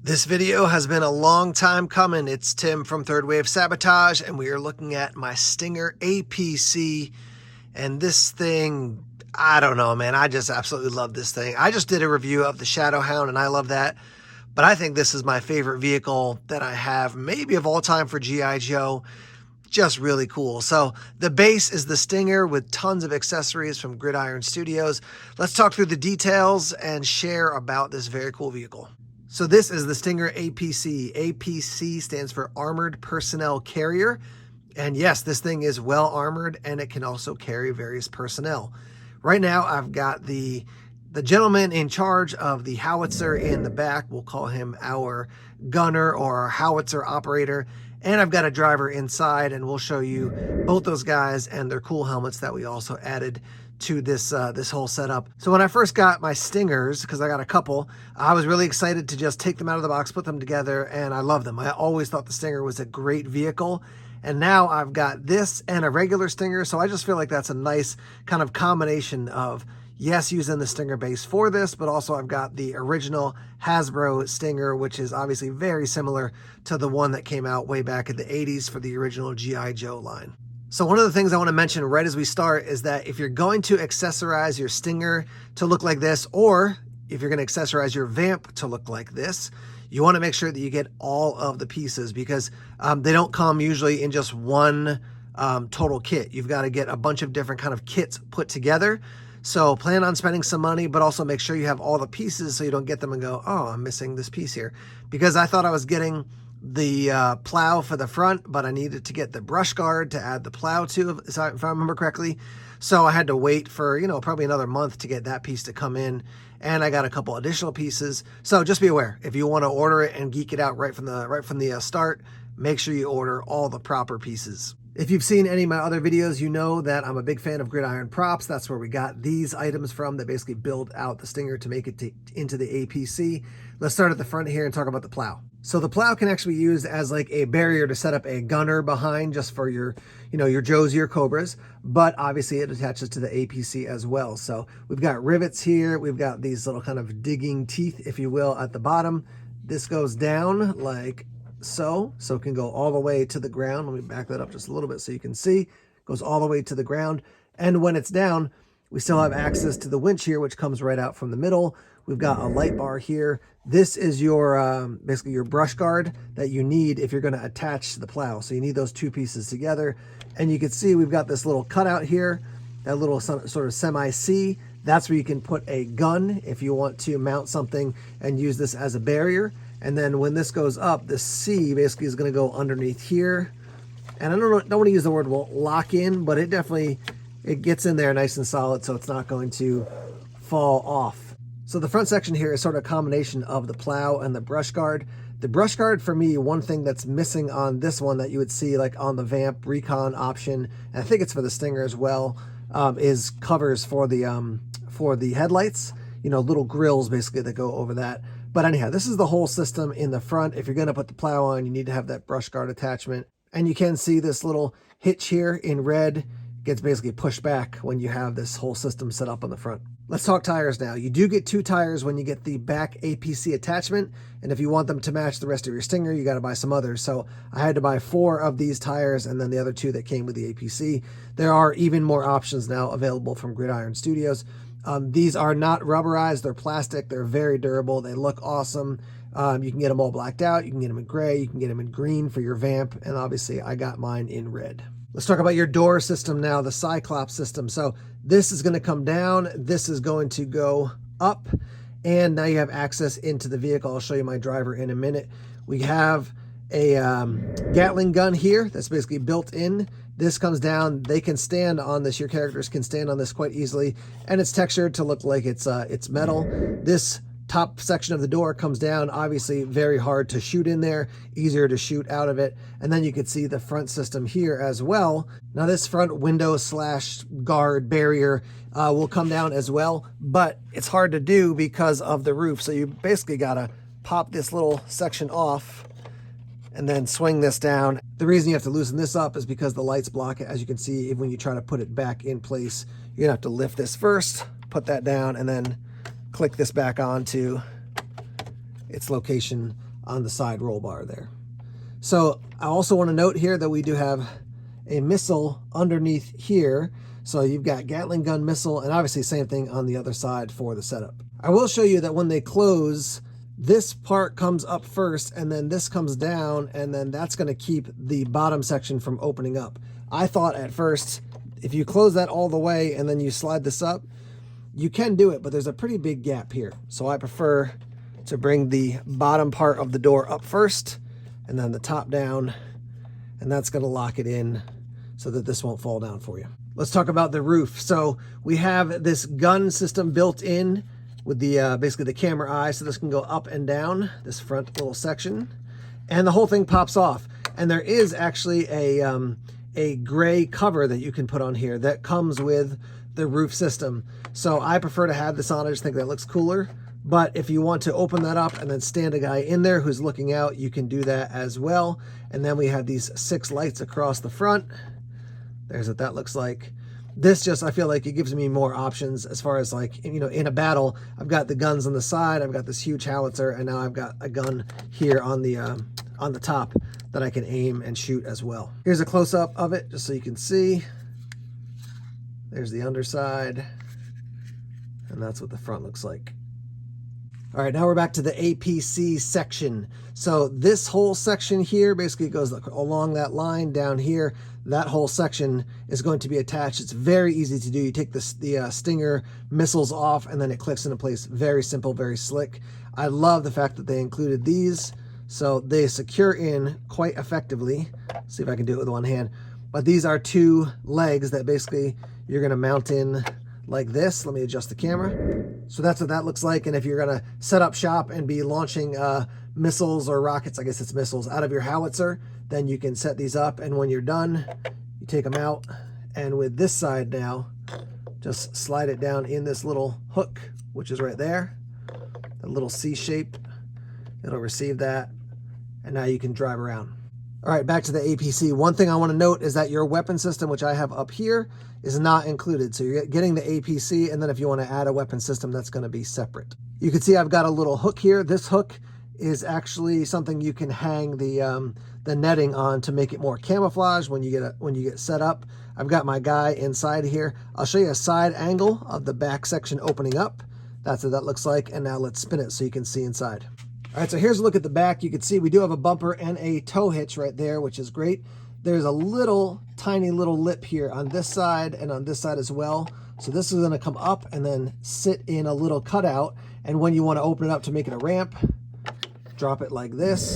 This video has been a long time coming. It's Tim from Third Wave Sabotage, and we are looking at my Stinger APC. And this thing, I don't know, man. I just absolutely love this thing. I just did a review of the Shadowhound, and I love that. But I think this is my favorite vehicle that I have, maybe of all time for G.I. Joe. Just really cool. So the base is the Stinger with tons of accessories from Gridiron Studios. Let's talk through the details and share about this very cool vehicle. So this is the Stinger APC. APC stands for Armored Personnel Carrier. And yes, this thing is well armored, and it can also carry various personnel. Right now, I've got the gentleman in charge of the Howitzer in the back. We'll call him our gunner or our Howitzer operator. And I've got a driver inside, and we'll show you both those guys and their cool helmets that we also added to this this whole setup. So when I first got my Stingers, because I got a couple, I was really excited to just take them out of the box, put them together, and I love them. I always thought the Stinger was a great vehicle. And now I've got this and a regular Stinger, so I just feel like that's a nice kind of combination of, yes, using the Stinger base for this, but also I've got the original Hasbro Stinger, which is obviously very similar to the one that came out way back in the 80s for the original G.I. Joe line. So one of the things I want to mention right as we start is that if you're going to accessorize your Stinger to look like this, or if you're going to accessorize your Vamp to look like this, you want to make sure that you get all of the pieces, because they don't come usually in just one total kit. You've got to get a bunch of different kind of kits put together. So plan on spending some money, but also make sure you have all the pieces so you don't get them and go, oh, I'm missing this piece here. Because I thought I was getting the plow for the front, but I needed to get the brush guard to add the plow to, if I remember correctly. So I had to wait for, probably another month to get that piece to come in. And I got a couple additional pieces. So just be aware, if you want to order it and geek it out right from the start, make sure you order all the proper pieces. If you've seen any of my other videos, you know that I'm a big fan of Gridiron props. That's where we got these items from that basically build out the Stinger to make it into the APC. Let's start at the front here and talk about the plow. So the plow can actually be used as like a barrier to set up a gunner behind, just for your, your Joes, your Cobras, but obviously it attaches to the APC as well. So we've got rivets here. We've got these little kind of digging teeth, if you will, at the bottom. This goes down like so it can go all the way to the ground. Let me back that up just a little bit so you can see. It goes all the way to the ground. And when it's down, we still have access to the winch here, which comes right out from the middle. We've got a light bar here. This is your basically your brush guard that you need if you're going to attach the plow. So you need those two pieces together. And you can see we've got this little cutout here, that little sort of semi-C. That's where you can put a gun if you want to mount something and use this as a barrier. And then when this goes up, the C basically is going to go underneath here. And I don't want to use the word lock in, but it definitely, it gets in there nice and solid, so it's not going to fall off. So the front section here is sort of a combination of the plow and the brush guard. The brush guard, for me, one thing that's missing on this one that you would see like on the Vamp Recon option, and I think it's for the Stinger as well, is covers for the headlights, little grills basically that go over that. But anyhow, this is the whole system in the front. If you're going to put the plow on, you need to have that brush guard attachment. And you can see this little hitch here in red gets basically pushed back when you have this whole system set up on the front. Let's talk tires now. You do get 2 tires when you get the back APC attachment. And if you want them to match the rest of your Stinger, you got to buy some others. So I had to buy 4 of these tires and then the other 2 that came with the APC. There are even more options now available from Gridiron Studios. These are not rubberized, they're plastic, they're very durable, they look awesome. You can get them all blacked out, you can get them in gray, you can get them in green for your Vamp, and obviously I got mine in red. Let's talk about your door system now, the Cyclops system. So this is going to come down, this is going to go up, and now you have access into the vehicle. I'll show you my driver in a minute. We have a Gatling gun here that's basically built in. This comes down, they can stand on this, your characters can stand on this quite easily, and it's textured to look like it's metal. This top section of the door comes down, obviously very hard to shoot in there, easier to shoot out of it. And then you can see the front system here as well. Now this front window / guard barrier will come down as well, but it's hard to do because of the roof. So you basically gotta pop this little section off and then swing this down. The reason you have to loosen this up is because the lights block it. As you can see, when you try to put it back in place, you're gonna have to lift this first, put that down, and then click this back onto its location on the side roll bar there. So I also want to note here that we do have a missile underneath here. So you've got Gatling gun missile, and obviously same thing on the other side for the setup. I will show you that when they close, this part comes up first, and then this comes down, and then that's going to keep the bottom section from opening up. I thought at first, if you close that all the way and then you slide this up, you can do it, but there's a pretty big gap here. So I prefer to bring the bottom part of the door up first, and then the top down, and that's going to lock it in so that this won't fall down for you. Let's talk about the roof. So we have this gun system built in with the basically the camera eye, so this can go up and down, this front little section, and the whole thing pops off. And there is actually a gray cover that you can put on here that comes with the roof system. So I prefer to have this on. I just think that looks cooler. But if you want to open that up and then stand a guy in there who's looking out, you can do that as well. And then we have these 6 lights across the front. There's what that looks like. This just, I feel like it gives me more options as far as, like, you know, in a battle, I've got the guns on the side, I've got this huge howitzer, and now I've got a gun here on the top that I can aim and shoot as well. Here's a close-up of it just so you can see. There's the underside, and that's what the front looks like. All right, now we're back to the APC section. So this whole section here basically goes along that line down here. That whole section is going to be attached. It's very easy to do. You take the Stinger missiles off, and then it clicks into place. Very simple, very slick. I love the fact that they included these, so they secure in quite effectively. Let's see if I can do it with one hand. But these are 2 legs that basically you're going to mount in like this. Let me adjust the camera. So that's what that looks like. And if you're going to set up shop and be launching missiles or rockets, I guess it's missiles, out of your howitzer, then you can set these up. And when you're done, you take them out. And with this side now, just slide it down in this little hook, which is right there, a little C shape. It'll receive that. And now you can drive around. All right, back to the APC. One thing I want to note is that your weapon system, which I have up here, is not included. So you're getting the APC, and then if you want to add a weapon system, that's going to be separate. You can see I've got a little hook here. This hook is actually something you can hang the netting on to make it more camouflage when you get set up. I've got my guy inside here. I'll show you a side angle of the back section opening up. That's what that looks like. And now let's spin it so you can see inside. All right, so here's a look at the back. You can see we do have a bumper and a tow hitch right there, which is great. There's a little tiny little lip here on this side and on this side as well. So this is going to come up and then sit in a little cutout. And when you want to open it up to make it a ramp, drop it like this.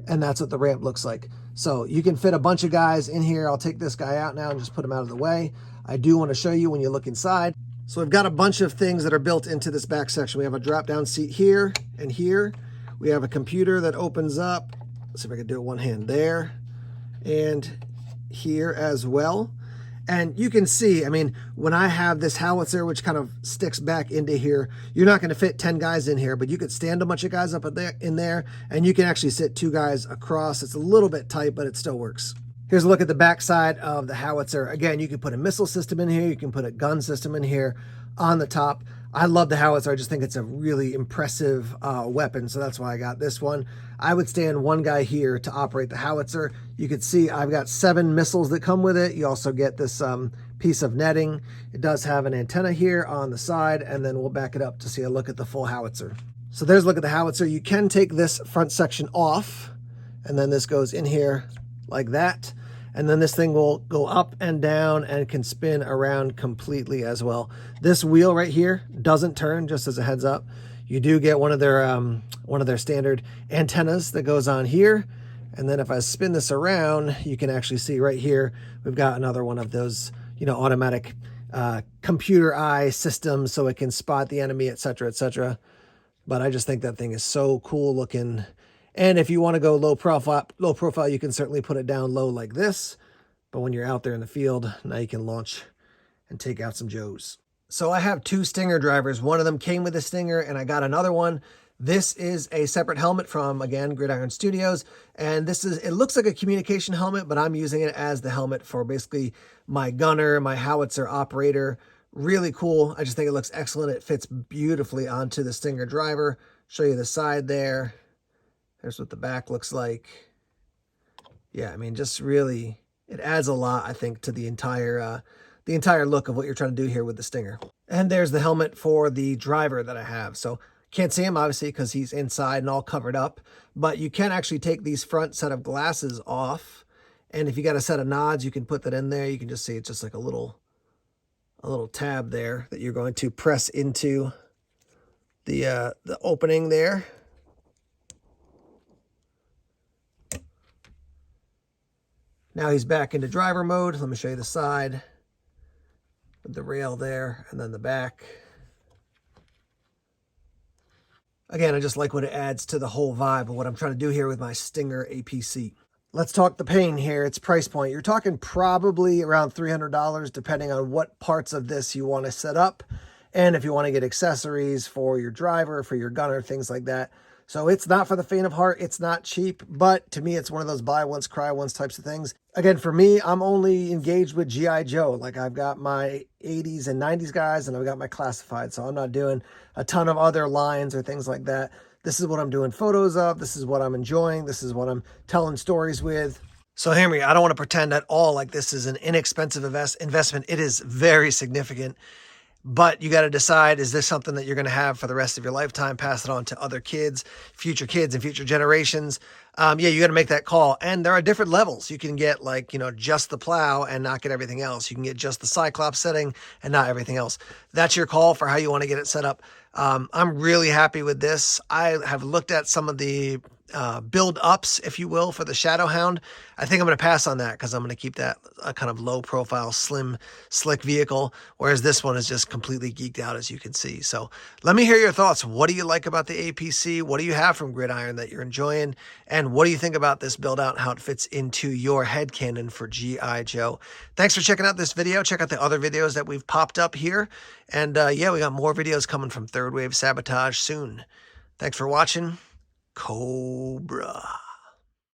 And that's what the ramp looks like. So you can fit a bunch of guys in here. I'll take this guy out now and just put him out of the way. I do want to show you when you look inside. So we've got a bunch of things that are built into this back section. We have a drop down seat here and here. We have a computer that opens up. Let's see if I can do it one hand there and here as well. And you can see, I mean, when I have this howitzer, which kind of sticks back into here, you're not going to fit 10 guys in here, but you could stand a bunch of guys up in there, and you can actually sit 2 guys across. It's a little bit tight, but it still works. Here's a look at the back side of the howitzer. Again, you can put a missile system in here. You can put a gun system in here on the top. I love the howitzer. I just think it's a really impressive weapon, so that's why I got this one. I would stand one guy here to operate the howitzer. You can see I've got 7 missiles that come with it. You also get this piece of netting. It does have an antenna here on the side, and then we'll back it up to see a look at the full howitzer. So there's a look at the howitzer. You can take this front section off, and then this goes in here like that. And then this thing will go up and down and can spin around completely as well. This wheel right here doesn't turn, just as a heads up. You do get one of their standard antennas that goes on here. And then if I spin this around, you can actually see right here, we've got another one of those, you know, automatic computer eye systems so it can spot the enemy, etc., etc. But I just think that thing is so cool looking. And if you want to go low profile, you can certainly put it down low like this. But when you're out there in the field, now you can launch and take out some Joes. So I have 2 Stinger drivers. One of them came with a Stinger, and I got another one. This is a separate helmet from, again, Gridiron Studios. And it looks like a communication helmet, but I'm using it as the helmet for basically my gunner, my howitzer operator. Really cool. I just think it looks excellent. It fits beautifully onto the Stinger driver. Show you the side there. There's what the back looks like. Yeah, I mean, just really, it adds a lot, I think, to the entire look of what you're trying to do here with the Stinger. And there's the helmet for the driver that I have. So can't see him, obviously, because he's inside and all covered up. But you can actually take these front set of glasses off. And if you got a set of nods, you can put that in there. You can just see it's just like a little tab there that you're going to press into the opening there. Now he's back into driver mode. Let me show you the side with the rail there and then the back. Again, I just like what it adds to the whole vibe of what I'm trying to do here with my Stinger APC. Let's talk the paint here. Its price point. You're talking probably around $300 depending on what parts of this you want to set up and if you want to get accessories for your driver, for your gunner, things like that. So it's not for the faint of heart. It's not cheap, but to me, it's one of those buy once, cry once types of things. Again, for me, I'm only engaged with G.I. Joe. Like I've got my 80s and 90s guys and I've got my classified. So I'm not doing a ton of other lines or things like that. This is what I'm doing photos of. This is what I'm enjoying. This is what I'm telling stories with. So hear me, I don't want to pretend at all like this is an inexpensive investment. It is very significant. But you got to decide, is this something that you're going to have for the rest of your lifetime, pass it on to other kids and future generations? Yeah, you got to make that call. And there are different levels. You can get like, just the plow and not get everything else. You can get just the Cyclops setting and not everything else. That's your call for how you want to get it set up. I'm really happy with this. I have looked at some of the build ups, if you will, for the Shadow Hound. I think I'm going to pass on that because I'm going to keep that a kind of low profile, slim, slick vehicle. Whereas this one is just completely geeked out, as you can see. So let me hear your thoughts. What do you like about the APC? What do you have from Gridiron that you're enjoying? And what do you think about this build out and how it fits into your headcanon for G.I. Joe? Thanks for checking out this video. Check out the other videos that we've popped up here. And yeah, we got more videos coming from Third Wave Sabotage soon. Thanks for watching. Cobra.